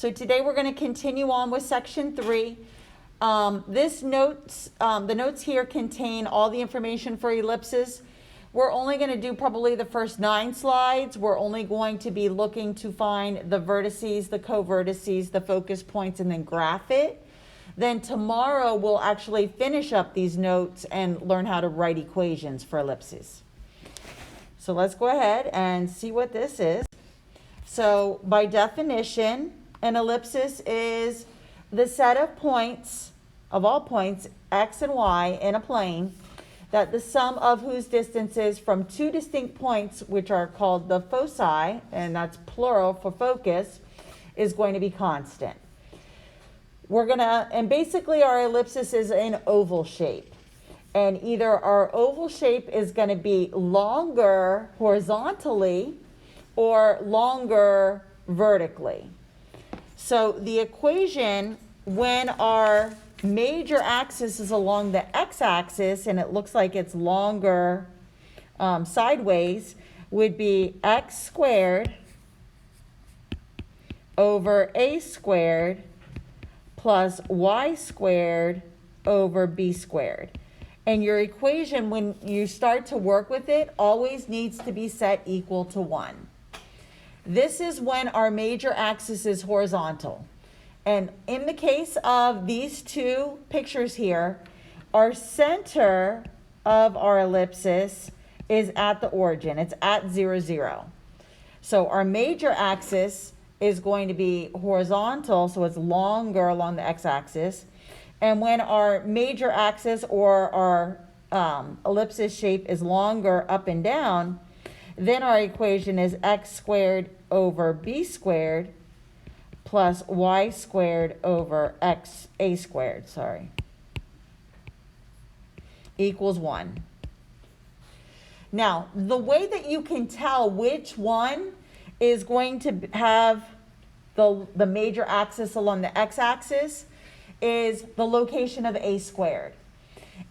So today we're going to continue on with section 3. The notes here contain all the information for ellipses. We're only going to do probably the first 9 slides. We're only going to be looking to find the vertices, the co-vertices, the focus points, and then graph it. Then tomorrow we'll actually finish up these notes and learn how to write equations for ellipses. So let's go ahead and see what this is. So by definition, an ellipsis is the set of points, of all points, x and y in a plane, that the sum of whose distances from 2 distinct points, which are called the foci, and that's plural for focus, is going to be constant. And basically our ellipsis is an oval shape. And either our oval shape is going to be longer horizontally or longer vertically. So the equation, when our major axis is along the x-axis and it looks like it's longer sideways, would be x squared over a squared plus y squared over b squared. And your equation, when you start to work with it, always needs to be set equal to 1. This is when our major axis is horizontal. And in the case of these two pictures here, our center of our ellipsis is at the origin. It's at 0, 0. So our major axis is going to be horizontal, so it's longer along the x-axis. And when our major axis or our ellipsis shape is longer up and down, then our equation is x squared over b squared plus y squared over a squared, equals 1. Now, the way that you can tell which one is going to have the major axis along the x-axis is the location of a squared.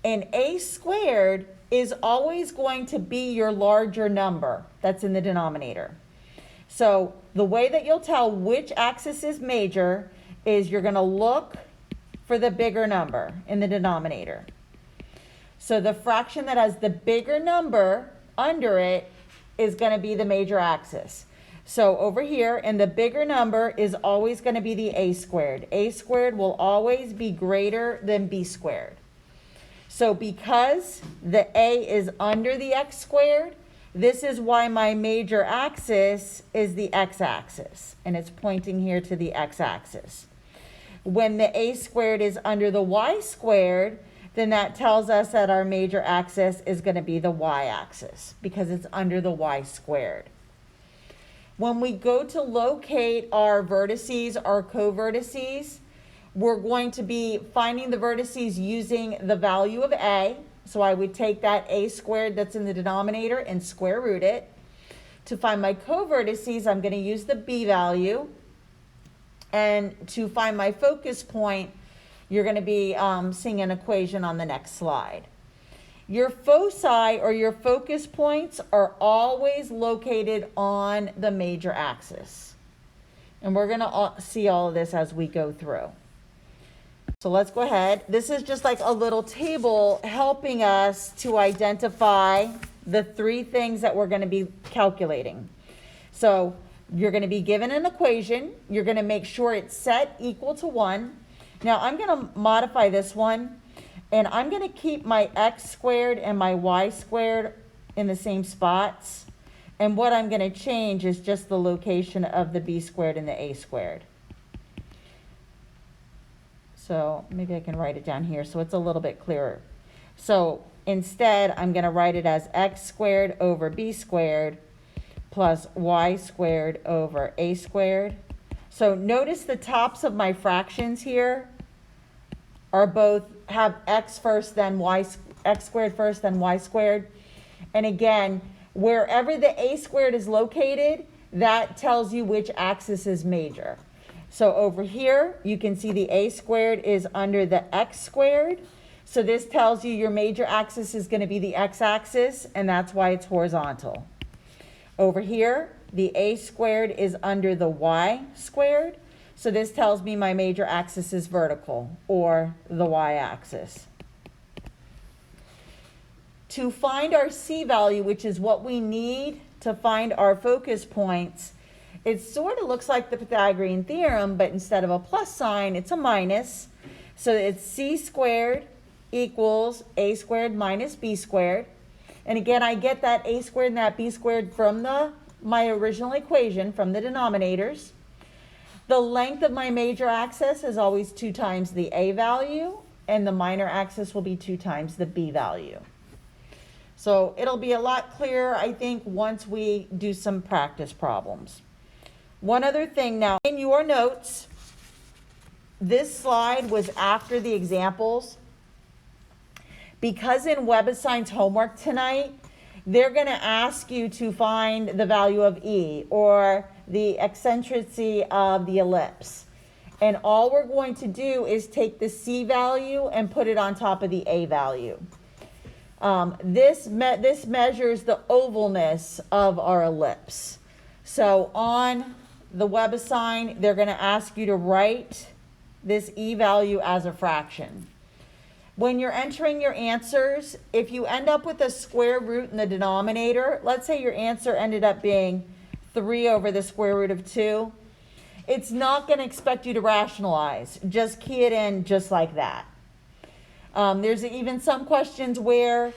And a squared is always going to be your larger number that's in the denominator. So the way that you'll tell which axis is major is you're going to look for the bigger number in the denominator. So the fraction that has the bigger number under it is going to be the major axis. So over here, and the bigger number is always going to be the a squared. A squared will always be greater than b squared. So because the a is under the x squared, this is why my major axis is the x-axis, and it's pointing here to the x-axis. When the a squared is under the y squared, then that tells us that our major axis is going to be the y-axis because it's under the y squared. When we go to locate our vertices, our co-vertices, we're going to be finding the vertices using the value of a. So I would take that a squared that's in the denominator and square root it. To find my co-vertices, I'm going to use the b value. And to find my focus point, you're going to be seeing an equation on the next slide. Your foci, or your focus points, are always located on the major axis. And we're going to see all of this as we go through. So let's go ahead. This is just like a little table helping us to identify the 3 things that we're going to be calculating. So you're going to be given an equation. You're going to make sure it's set equal to 1. Now I'm going to modify this one, and I'm going to keep my x squared and my y squared in the same spots. And what I'm going to change is just the location of the b squared and the a squared. So maybe I can write it down here so it's a little bit clearer. So instead, I'm going to write it as x squared over b squared plus y squared over a squared. So notice the tops of my fractions here are both have x first, then y, x squared first, then y squared. And again, wherever the a squared is located, that tells you which axis is major. So over here, you can see the a squared is under the x squared. So this tells you your major axis is going to be the x-axis, and that's why it's horizontal. Over here, the a squared is under the y squared. So this tells me my major axis is vertical, or the y-axis. To find our C value, which is what we need to find our focus points, it sort of looks like the Pythagorean theorem, but instead of a plus sign, it's a minus. So it's C squared equals A squared minus B squared. And again, I get that A squared and that B squared from my original equation, from the denominators. The length of my major axis is always 2 times the A value, and the minor axis will be 2 times the B value. So it'll be a lot clearer, I think, once we do some practice problems. One other thing now, in your notes, this slide was after the examples. Because in WebAssign's homework tonight, they're going to ask you to find the value of E, or the eccentricity of the ellipse. And all we're going to do is take the C value and put it on top of the A value. This measures the ovalness of our ellipse. So on the WebAssign, they're going to ask you to write this E value as a fraction. When you're entering your answers, if you end up with a square root in the denominator, let's say your answer ended up being 3 over the square root of 2, it's not going to expect you to rationalize. Just key it in just like that. There's even some questions where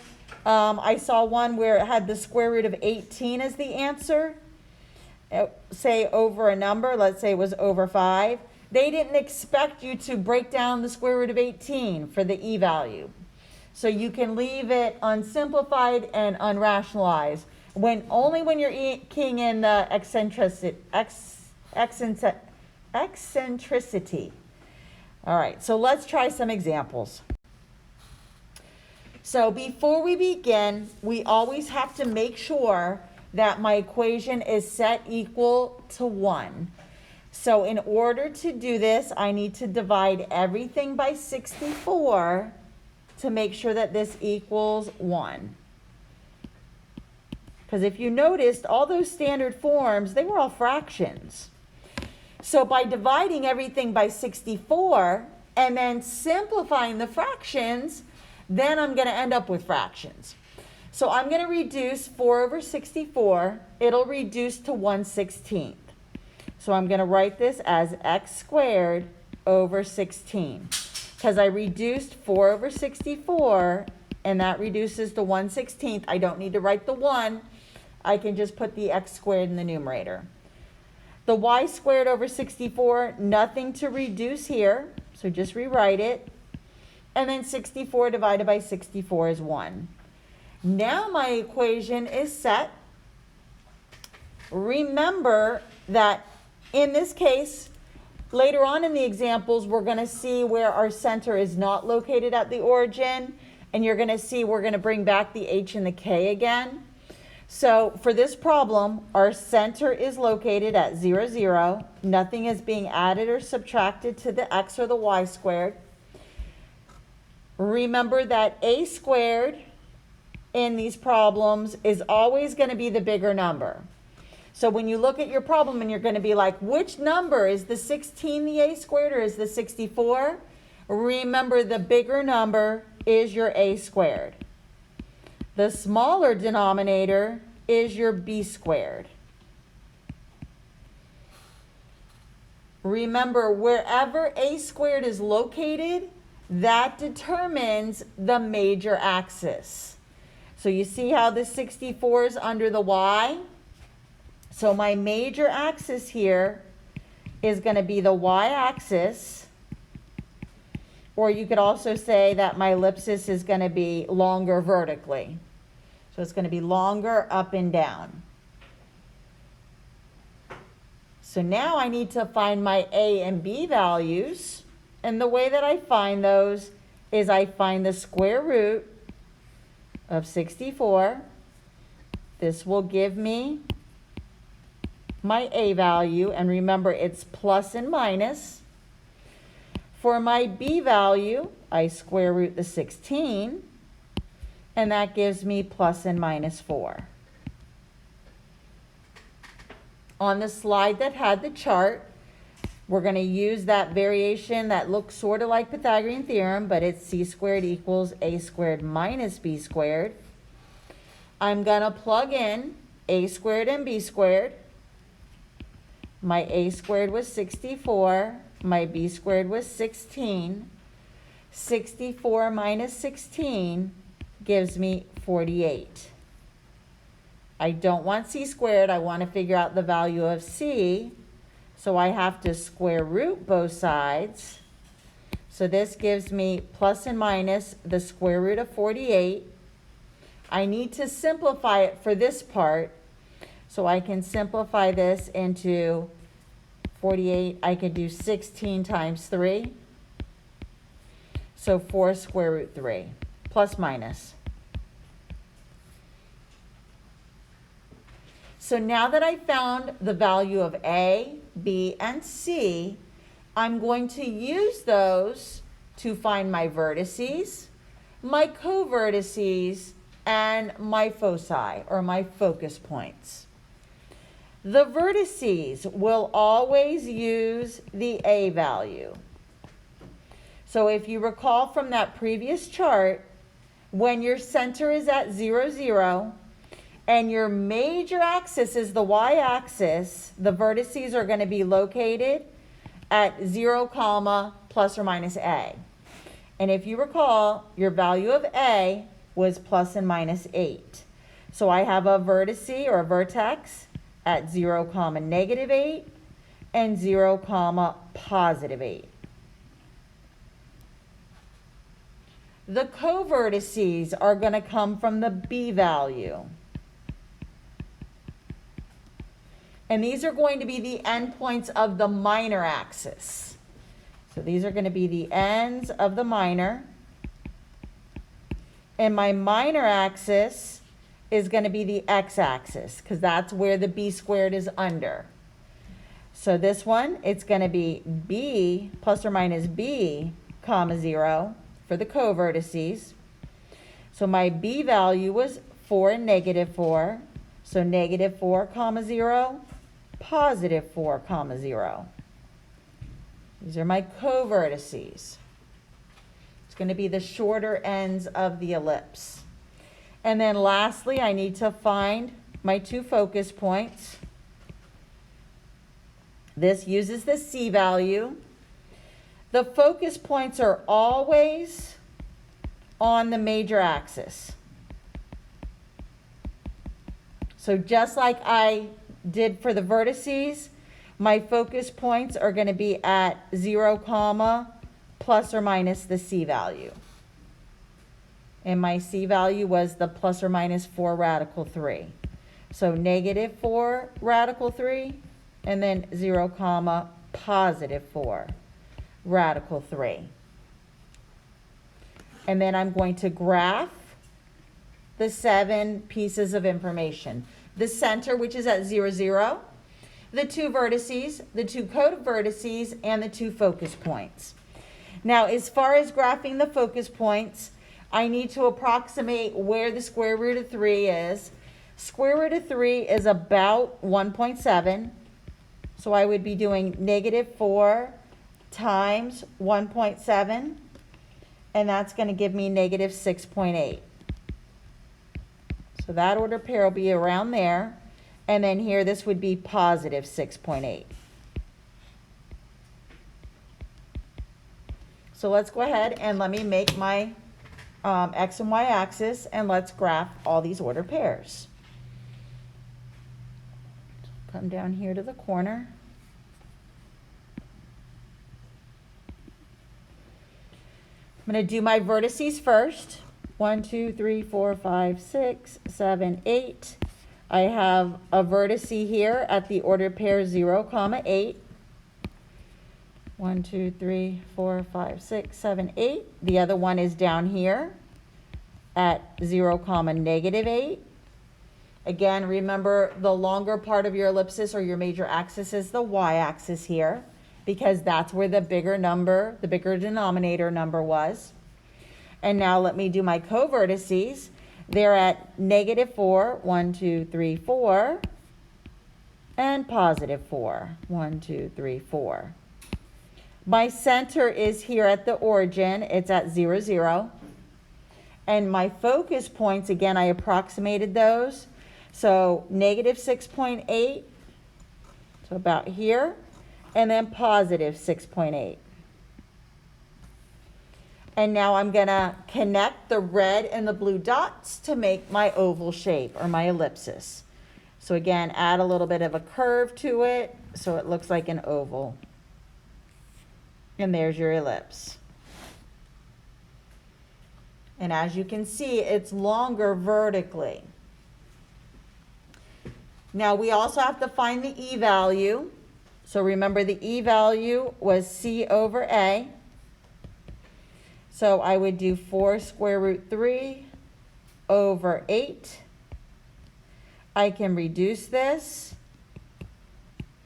I saw one where it had the square root of 18 as the answer, say over a number, let's say it was over 5. They didn't expect you to break down the square root of 18 for the E value. So you can leave it unsimplified and unrationalized. Only when you're keying in the eccentricity. All right, so let's try some examples. So before we begin, we always have to make sure that my equation is set equal to 1. So in order to do this, I need to divide everything by 64 to make sure that this equals 1. Because if you noticed, all those standard forms, they were all fractions. So by dividing everything by 64 and then simplifying the fractions, then I'm going to end up with fractions. So I'm going to reduce 4 over 64. It'll reduce to 1/16. So I'm going to write this as x squared over 16. Because I reduced 4 over 64, and that reduces to 1/16. I don't need to write the 1. I can just put the x squared in the numerator. The y squared over 64, nothing to reduce here. So just rewrite it. And then 64 divided by 64 is 1. Now my equation is set. Remember that in this case, later on in the examples, we're going to see where our center is not located at the origin. And you're going to see we're going to bring back the h and the k again. So for this problem, our center is located at 0, 0. Nothing is being added or subtracted to the x or the y squared. Remember that a squared in these problems is always going to be the bigger number. So when you look at your problem and you're going to be like, which number, is the 16 the a squared or is the 64? Remember, the bigger number is your a squared. The smaller denominator is your b squared. Remember, wherever a squared is located, that determines the major axis. So you see how the 64 is under the y? So my major axis here is going to be the y-axis, or you could also say that my ellipsis is going to be longer vertically. So it's going to be longer up and down. So now I need to find my a and b values, and the way that I find those is I find the square root of 64. This will give me my a value, and remember it's plus and minus. For my b value, I square root the 16, and that gives me plus and minus 4. On the slide that had the chart, We're going to use that variation that looks sort of like Pythagorean theorem, but it's c squared equals a squared minus b squared. I'm going to plug in a squared and b squared. My a squared was 64. My b squared was 16. 64 minus 16 gives me 48. I don't want c squared. I want to figure out the value of c. So I have to square root both sides. So this gives me plus and minus the square root of 48. I need to simplify it for this part. So I can simplify this into 48. I can do 16 times 3. So 4 square root 3, plus minus. So now that I found the value of A, B, and C, I'm going to use those to find my vertices, my covertices, and my foci, or my focus points. The vertices will always use the A value. So if you recall from that previous chart, when your center is at 0, 0, and your major axis is the y-axis, the vertices are going to be located at 0, plus or minus A. And if you recall, your value of A was plus and minus 8. So I have a vertice or a vertex at 0, negative 8 and 0, positive 8. The covertices are going to come from the B value. And these are going to be the endpoints of the minor axis. So these are going to be the ends of the minor. And my minor axis is going to be the x-axis, because that's where the b squared is under. So this one, it's going to be b plus or minus b, 0 for the covertices. So my b value was 4 and negative 4. So negative 4, 0, positive 4, 0. These are my covertices. It's going to be the shorter ends of the ellipse. And then lastly, I need to find my two focus points. This uses the C value. The focus points are always on the major axis. So just like I did for the vertices, my focus points are going to be at 0, plus or minus the C value. And my C value was the plus or minus 4 radical 3. So negative 4 radical 3, and then 0, positive 4 radical 3. And then I'm going to graph the 7 pieces of information. The center, which is at 0, 0, the 2 vertices, the 2 covertices, and the 2 focus points. Now, as far as graphing the focus points, I need to approximate where the square root of 3 is. Square root of 3 is about 1.7. So I would be doing negative 4 times 1.7, and that's going to give me negative 6.8. So that order pair will be around there. And then here, this would be positive 6.8. So let's go ahead and let me make my x and y axis, and let's graph all these order pairs. Come down here to the corner. I'm going to do my vertices first. 1, 2, 3, 4, 5, 6, 7, 8. I have a vertice here at the order pair 0, 8. 1, 2, 3, 4, 5, 6, 7, 8. The other one is down here at 0, negative 8. Again, remember the longer part of your ellipsis or your major axis is the y-axis here, because that's where the bigger number, the bigger denominator number was. And now let me do my covertices. They're at negative 4, 1, 2, 3, 4, and positive 4, 1, 2, 3, 4. My center is here at the origin. It's at 0, 0. And my focus points, again, I approximated those. So negative 6.8, so about here, and then positive 6.8. And now I'm going to connect the red and the blue dots to make my oval shape, or my ellipsis. So again, add a little bit of a curve to it so it looks like an oval. And there's your ellipse. And as you can see, it's longer vertically. Now we also have to find the E value. So remember, the E value was C over A. So I would do 4 square root 3 over 8. I can reduce this.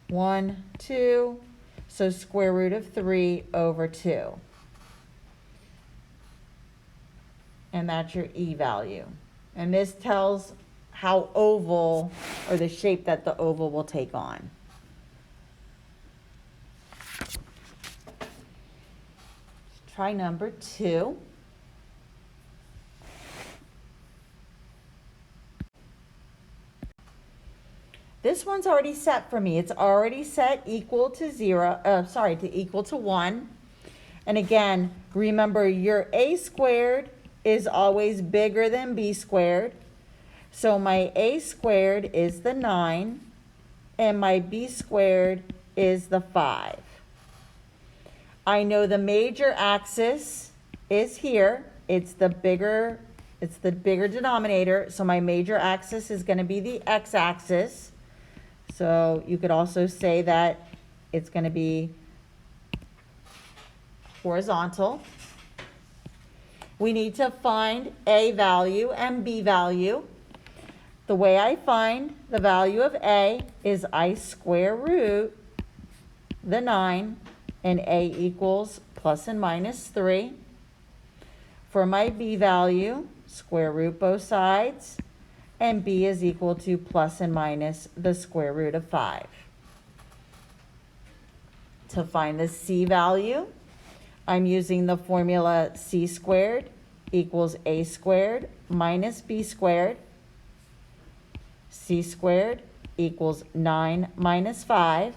1, 2. So square root of 3 over 2. And that's your E value. And this tells how oval, or the shape that the oval will take on. Try number 2. This one's already set for me. It's already set equal to equal to 1. And again, remember your A squared is always bigger than B squared. So my A squared is the 9, and my B squared is the 5. I know the major axis is here. It's the bigger denominator, so my major axis is going to be the x-axis. So you could also say that it's going to be horizontal. We need to find A value and B value. The way I find the value of A is I square root the 9, and A equals plus and minus 3. For my B value, square root both sides, and B is equal to plus and minus the square root of 5. To find the C value, I'm using the formula C squared equals A squared minus B squared. C squared equals 9 minus 5.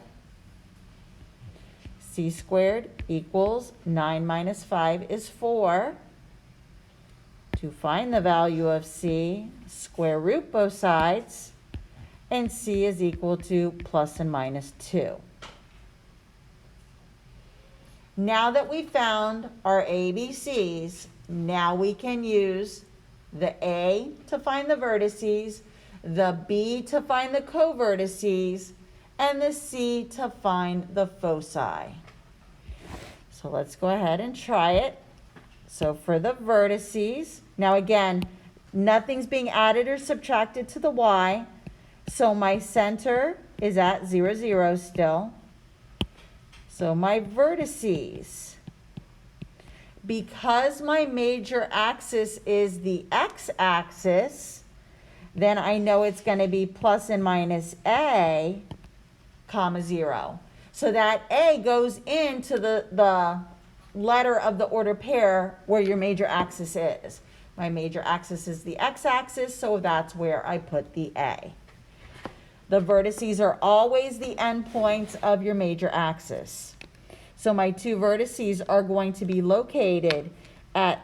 C squared equals 9 minus 5 is 4. To find the value of C, square root both sides, and C is equal to plus and minus 2. Now that we found our ABCs, now we can use the A to find the vertices, the B to find the covertices, and the C to find the foci. So let's go ahead and try it. So for the vertices, now again, nothing's being added or subtracted to the y. So my center is at 0, 0 still. So my vertices, because my major axis is the x-axis, then I know it's going to be plus and minus A, comma 0. So that A goes into the letter of the order pair where your major axis is. My major axis is the x-axis, so that's where I put the A. The vertices are always the endpoints of your major axis. So my two vertices are going to be located at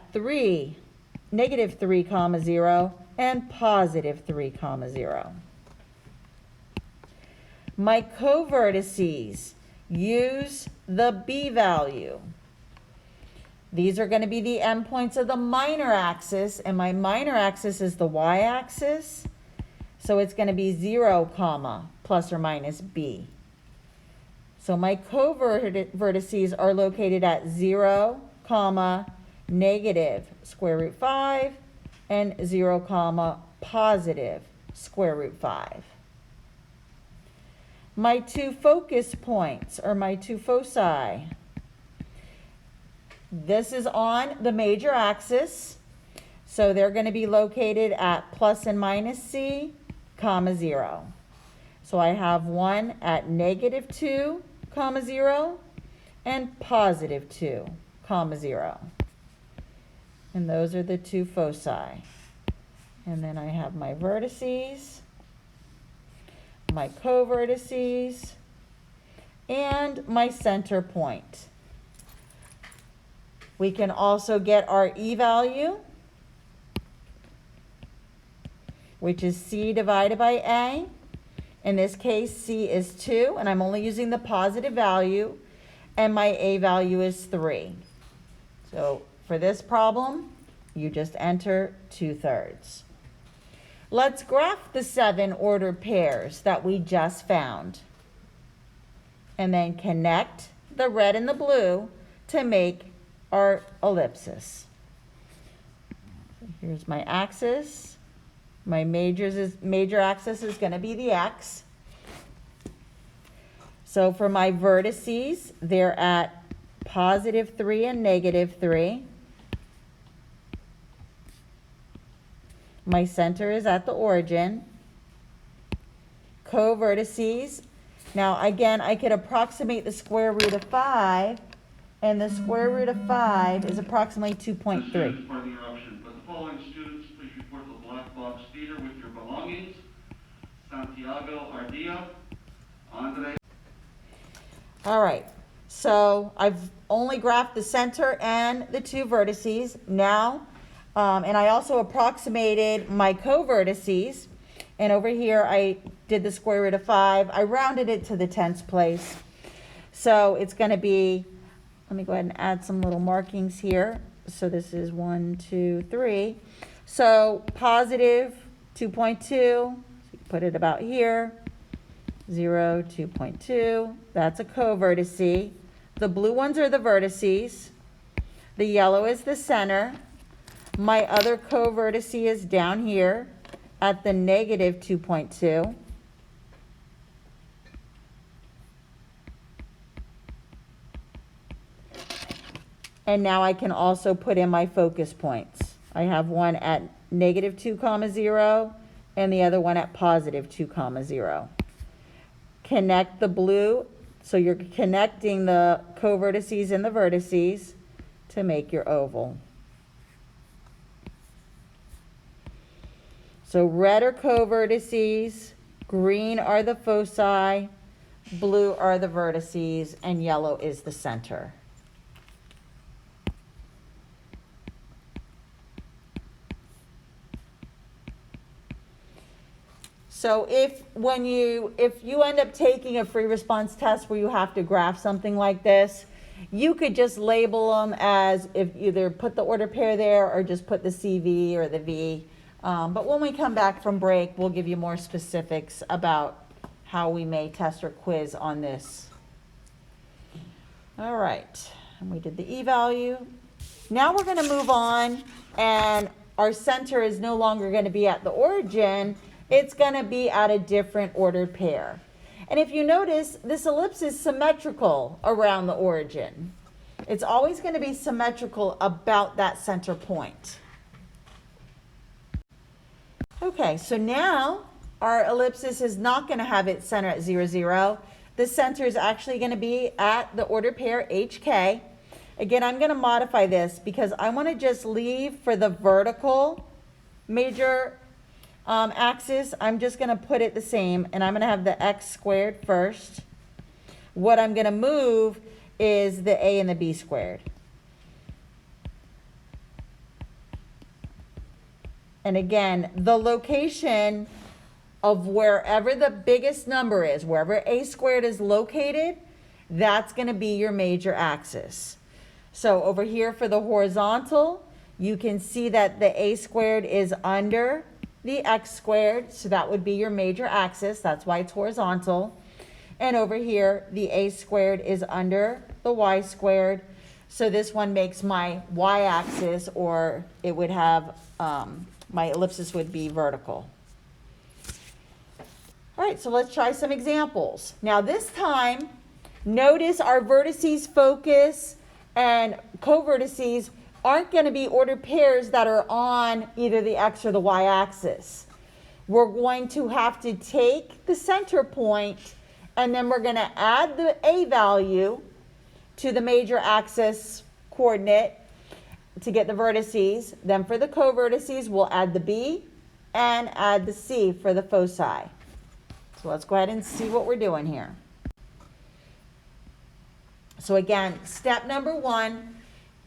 negative 3, comma 0, and positive 3, comma 0. My covertices use the B value. These are going to be the endpoints of the minor axis, and my minor axis is the y-axis. So it's going to be 0, comma, plus or minus B. So my covertices are located at 0, comma, negative square root 5, and 0, comma, positive square root 5. My two focus points, or my two foci, this is on the major axis, so they're going to be located at plus and minus C, comma 0. So I have one at negative 2, comma 0, and positive 2, comma 0. And those are the two foci. And then I have my vertices, my co-vertices, and my center point. We can also get our E value, which is C divided by A. In this case, C is 2, and I'm only using the positive value, and my A value is 3. So for this problem, you just enter 2/3. Let's graph the 7 ordered pairs that we just found, and then connect the red and the blue to make our ellipses. Here's my axis. My major axis is going to be the X. So for my vertices, they're at positive 3 and negative 3. My center is at the origin. Co-vertices. Now again, I could approximate the square root of 5, and the square root of 5 is approximately 2.3. Pardon the interruption, but the following students, please report to the Black Box Theater with your belongings. Santiago Ardilla, Andre. All right, so I've only graphed the center and the two vertices now, and I also approximated my co-vertices, and over here I did the square root of 5. I rounded it to the 10th place. So it's going to be, let me go ahead and add some little markings here. So this is 1, 2, 3. So positive 2.2, so you put it about here. 0, 2.2, that's a co-vertice. The blue ones are the vertices. The yellow is the center. My other co-vertice is down here at the negative 2.2. And now I can also put in my focus points. I have one at negative 2, 0, and the other one at positive 2, 0. Connect the blue, so you're connecting the co-vertices and the vertices to make your oval. So red are co-vertices, green are the foci, blue are the vertices, and yellow is the center. So if you end up taking a free response test where you have to graph something like this, you could just label them as, if either put the order pair there or just put the CV or the V. But when we come back from break, we'll give you more specifics about how we may test or quiz on this. All right, and we did the E value. Now we're going to move on, and our center is no longer going to be at the origin. It's going to be at a different ordered pair. And if you notice, this ellipse is symmetrical around the origin. It's always going to be symmetrical about that center point. Okay, so now our ellipsis is not going to have its center at 0, 0. The center is actually going to be at the ordered pair HK. Again, I'm going to modify this because I want to just leave for the vertical major axis. I'm just going to put it the same, and I'm going to have the x squared first. What I'm going to move is the a and the b squared. And again, the location of wherever the biggest number is, wherever a squared is located, that's going to be your major axis. So over here for the horizontal, you can see that the a squared is under the x squared, so that would be your major axis. That's why it's horizontal. And over here, the a squared is under the y squared. So this one makes my y-axis, or it would have, my ellipsis would be vertical. All right, so let's try some examples. Now this time, notice our vertices, focus, and co-vertices aren't going to be ordered pairs that are on either the x or the y-axis. We're going to have to take the center point, and then we're going to add the a value, to the major axis coordinate to get the vertices. Then for the co-vertices, we'll add the B and add the C for the foci. So let's go ahead and see what we're doing here. So again, step number 1,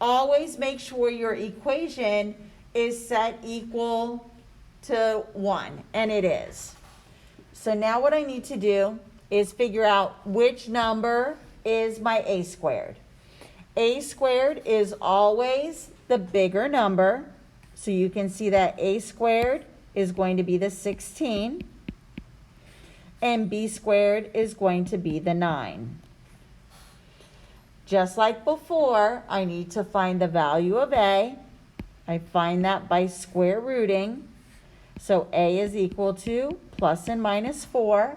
always make sure your equation is set equal to 1, and it is. So now what I need to do is figure out which number is my a squared. A squared is always the bigger number, so you can see that a squared is going to be the 16, and b squared is going to be the 9. Just like before, I need to find the value of a. I find that by square rooting. So a is equal to plus and minus 4.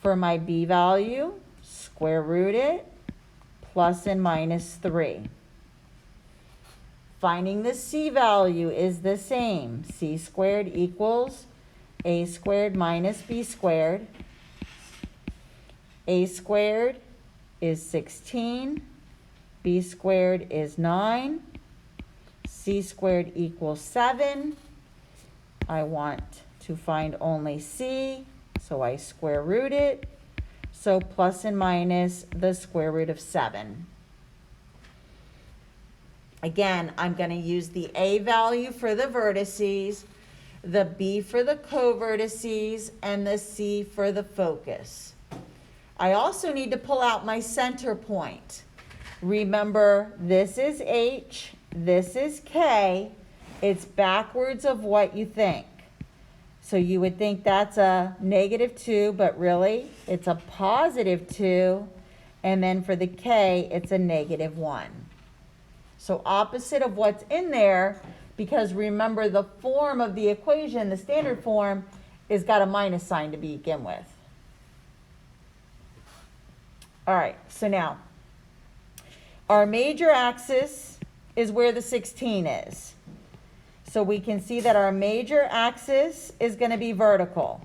For my b value, square root it, plus and minus 3. Finding the c value is the same. C squared equals a squared minus b squared. A squared is 16, b squared is 9, c squared equals 7. I want to find only c, so I square root it. So plus and minus the square root of 7. Again, I'm going to use the a value for the vertices, the b for the co-vertices, and the c for the focus. I also need to pull out my center point. Remember, this is H, this is K. It's backwards of what you think. So you would think that's a -2, but really it's a +2. And then for the K, it's a -1. So opposite of what's in there, because remember the form of the equation, the standard form, is got a minus sign to begin with. All right, so now, our major axis is where the 16 is. So we can see that our major axis is going to be vertical.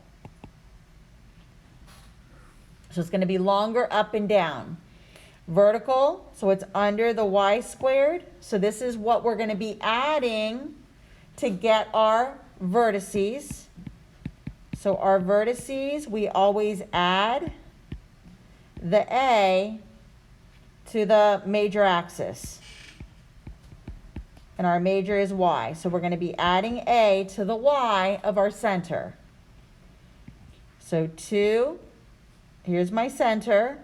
So it's going to be longer up and down. Vertical, so it's under the y squared. So this is what we're going to be adding to get our vertices. So our vertices, we always add the a to the major axis. And our major is y. So we're going to be adding a to the y of our center. So 2, here's my center,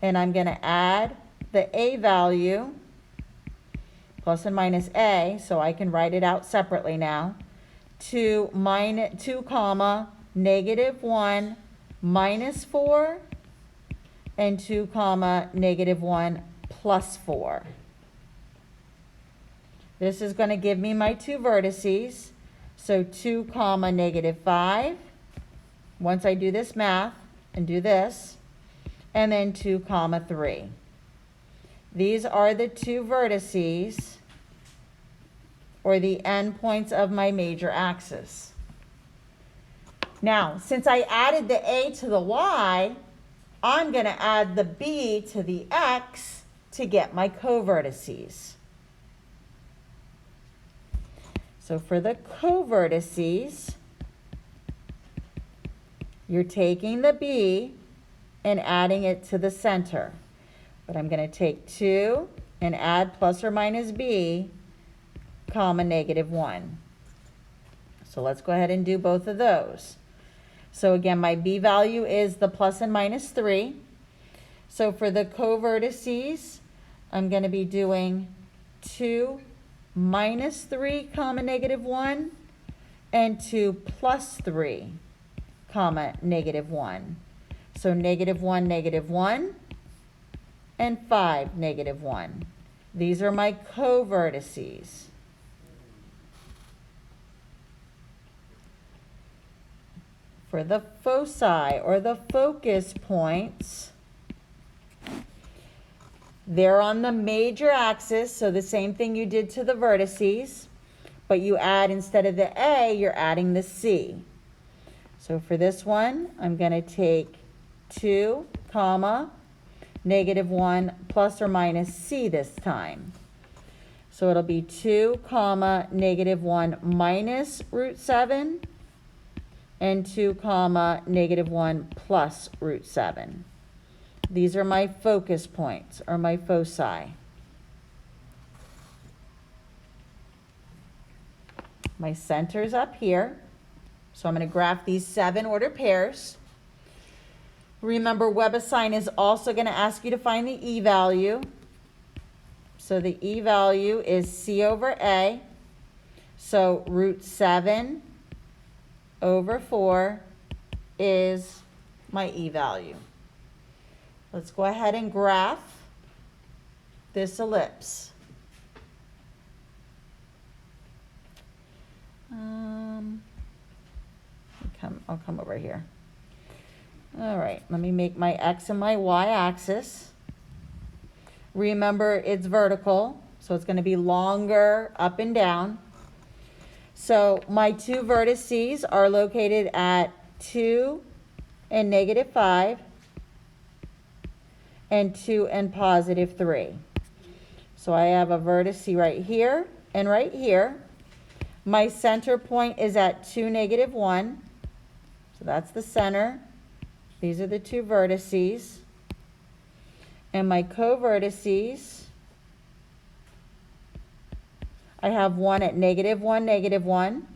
and I'm going to add the a value, plus and minus a, so I can write it out separately now, to -2, -1 minus 4, and 2, -1 plus 4. This is going to give me my 2 vertices. So 2, -5. Once I do this math and do this, and then 2, 3. These are the 2 vertices, or the endpoints of my major axis. Now, since I added the a to the y, I'm going to add the b to the x to get my co-vertices. So for the co-vertices, you're taking the b and adding it to the center. But I'm going to take 2 and add plus or minus b, -1. So let's go ahead and do both of those. So again, my b value is the plus and minus 3. So for the co-vertices, I'm going to be doing 2 minus 3, -1, and 2 plus 3, -1. So -1, -1, and 5, -1. These are my co-vertices. For the foci, or the focus points, they're on the major axis, so the same thing you did to the vertices, but you add, instead of the a, you're adding the c. So for this one, I'm going to take 2, -1 plus or minus c this time. So it'll be 2 comma -1 minus root 7 and 2 comma -1 plus root 7. These are my focus points, or my foci. My center's up here, so I'm going to graph these 7 ordered pairs. Remember, WebAssign is also going to ask you to find the e value. So the e value is c over a. So root 7 over 4 is my e value. Let's go ahead and graph this ellipse. I'll come over here. All right, let me make my x and my y axis. Remember, it's vertical, so it's going to be longer up and down. So my 2 vertices are located at 2 and -5 and 2 and +3. So I have a vertex right here and right here. My center point is at 2, -1. So that's the center. These are the 2 vertices. And my co-vertices, I have one at -1, -1,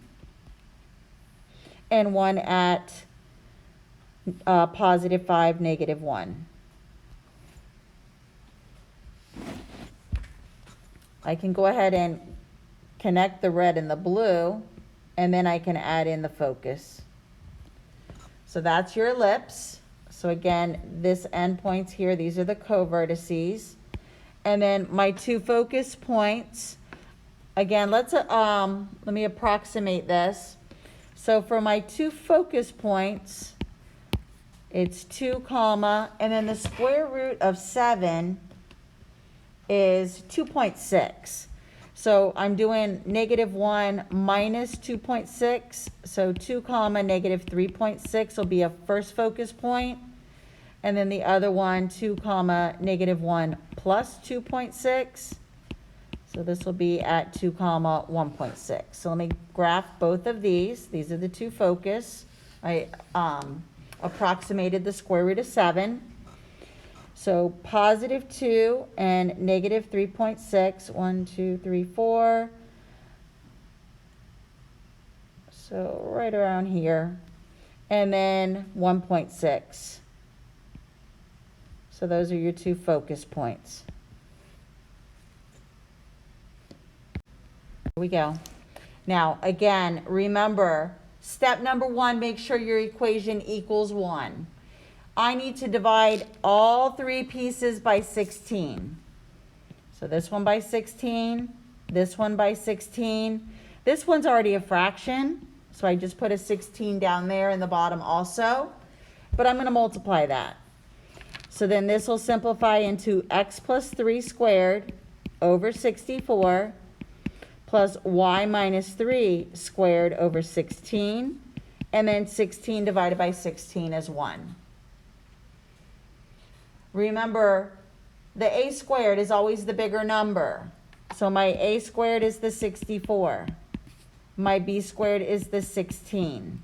and one at +5, -1. I can go ahead and connect the red and the blue, and then I can add in the focus. So that's your ellipse. So again, this endpoints here, these are the co-vertices. And then my 2 focus points, again, let me approximate this. So for my 2 focus points, it's 2 comma, and then the square root of 7 is 2.6. So I'm doing -1 minus 2.6. So 2 comma -3.6 will be a first focus point. And then the other one, 2 comma -1 plus 2.6. So this will be at 2 comma 1.6. So let me graph both of these. These are the 2 focus. I approximated the square root of 7. So +2 and -3.6, 1, 2, 3, 4. So right around here. And then 1.6. So those are your 2 focus points. Here we go. Now, again, remember, step number 1, make sure your equation equals 1. I need to divide all 3 pieces by 16. So this one by 16, this one by 16. This one's already a fraction, so I just put a 16 down there in the bottom also. But I'm going to multiply that. So then this will simplify into x plus 3 squared over 64 plus y minus 3 squared over 16. And then 16 divided by 16 is 1. Remember, the a squared is always the bigger number. So my a squared is the 64. My b squared is the 16.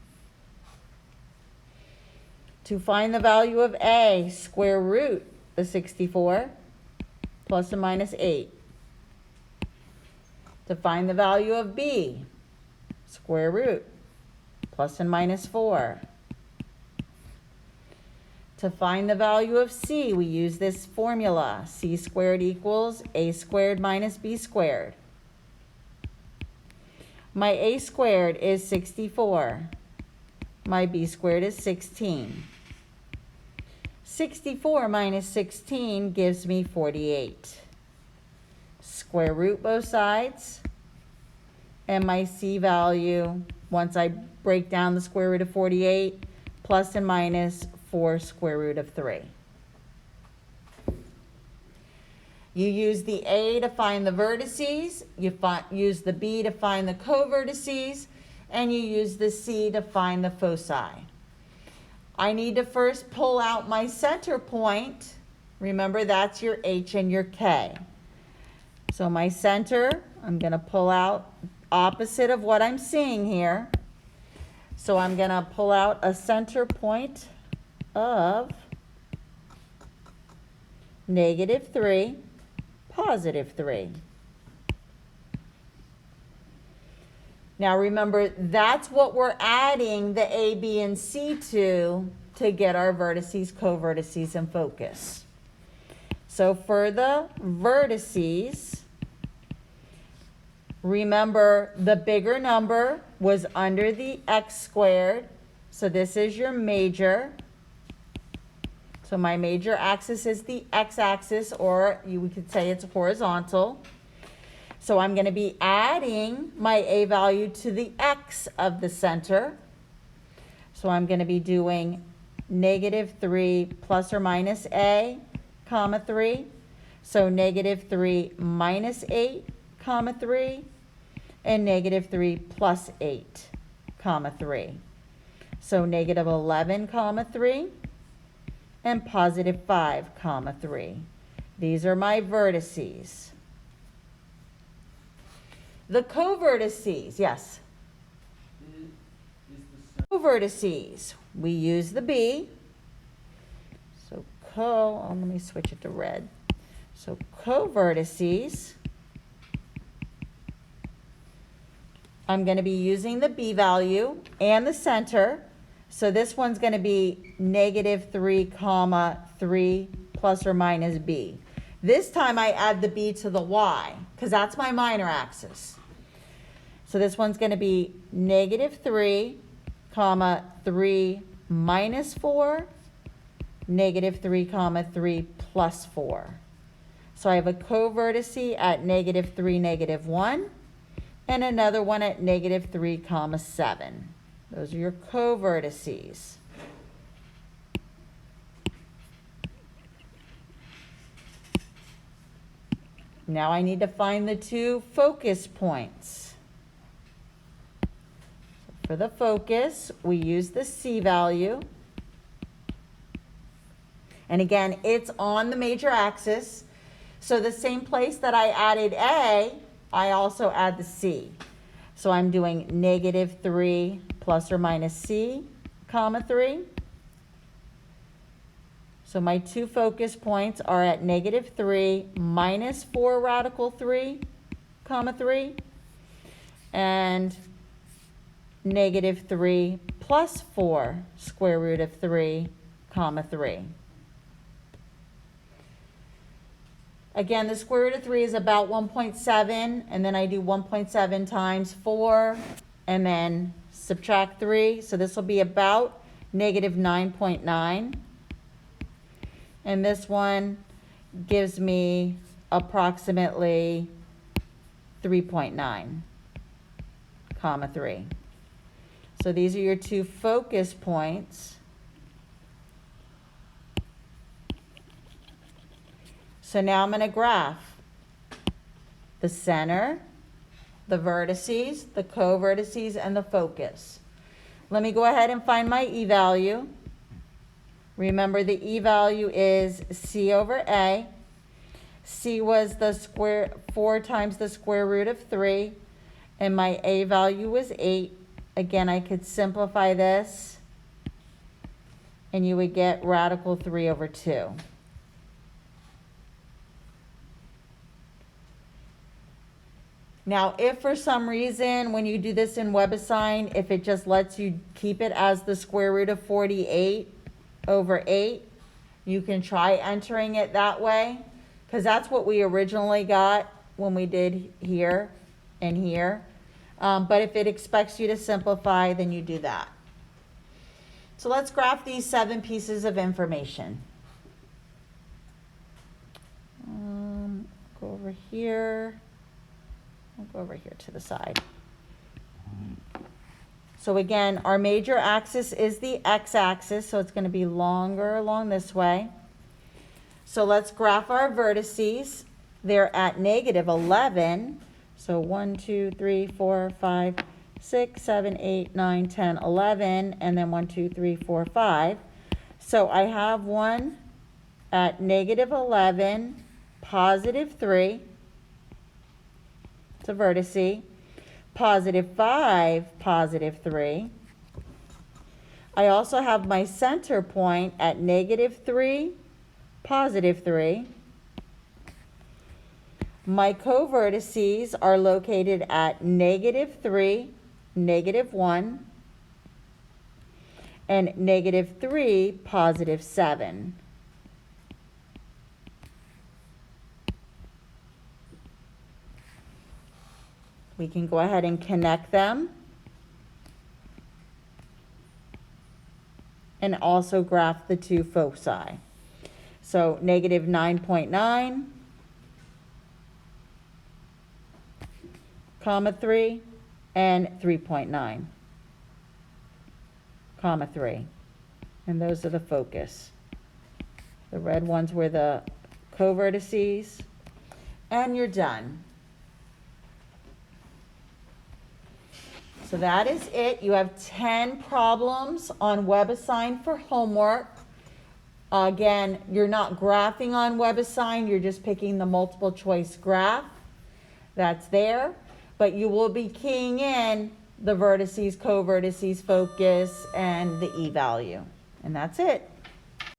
To find the value of a, square root the 64 plus or minus 8. To find the value of b, square root plus and minus 4. To find the value of c, we use this formula. C squared equals a squared minus b squared. My a squared is 64. My b squared is 16. 64 minus 16 gives me 48. Square root both sides. And my c value, once I break down the square root of 48, plus and minus 4 square root of 3. You use the a to find the vertices, you use the b to find the co-vertices, and you use the c to find the foci. I need to first pull out my center point Remember, that's your H and your K. So my center, I'm going to pull out opposite of what I'm seeing here. So I'm going to pull out a center point of -3, +3. Now remember, that's what we're adding the A, B, and C to get our vertices, co-vertices, and focus. So for the vertices, remember the bigger number was under the x squared. So this is your major. So my major axis is the x-axis, or we could say it's horizontal. So I'm going to be adding my A value to the x of the center. So I'm going to be doing -3 plus or minus A, comma 3. So -3 minus 8, comma 3. And -3 plus 8, comma 3. So -11, comma 3. And +5, comma 3. These are my vertices. The co-vertices, yes. Co-vertices, we use the B. So let me switch it to red. So co-vertices, I'm going to be using the B value and the center. So this one's going to be -3, comma 3 plus or minus B. This time I add the B to the Y because that's my minor axis. So this one's going to be -3, comma 3 minus 4, -3, comma 3 plus 4. So I have a co-vertice at -3, -1, and another one at -3, comma 7. Those are your co-vertices. Now I need to find the two focus points. For the focus, we use the C value. And again, it's on the major axis. So the same place that I added A, I also add the C. So I'm doing -3 plus or minus C, comma 3. So my two focus points are at -3 minus 4 radical 3, comma 3. And -3 plus 4 square root of 3, comma 3. Again, the square root of 3 is about 1.7, and then I do 1.7 times 4, and then subtract 3. So this will be about -9.9. And this one gives me approximately 3.9, comma 3. So these are your two focus points. So now I'm going to graph the center, the vertices, the co-vertices, and the focus. Let me go ahead and find my E value. Remember, the E value is C over A. C was the 4 times the square root of 3, and my A value was 8. Again, I could simplify this, and you would get radical 3 over 2. Now, if for some reason, when you do this in WebAssign, if it just lets you keep it as the square root of 48 over 8, you can try entering it that way, because that's what we originally got when we did here and here. But if it expects you to simplify, then you do that. So let's graph these 7 pieces of information. Go over here. I'll go over here to the side. So again, our major axis is the x-axis, so it's going to be longer along this way. So let's graph our vertices. They're at -11. So 1, 2, 3, 4, 5, 6, 7, 8, 9, 10, 11, and then 1, 2, 3, 4, 5. So I have one at -11, +3. It's a vertice. +5, +3. I also have my center point at -3, +3. My covertices are located at -3, -1, and -3, +7. We can go ahead and connect them. And also graph the two foci. So -9.9, (3) and 3.9, (3). And those are the focus. The red ones were the covertices. And you're done. So that is it. You have 10 problems on WebAssign for homework. Again, you're not graphing on WebAssign, you're just picking the multiple choice graph. That's there. But you will be keying in the vertices, covertices, focus, and the E value. And that's it.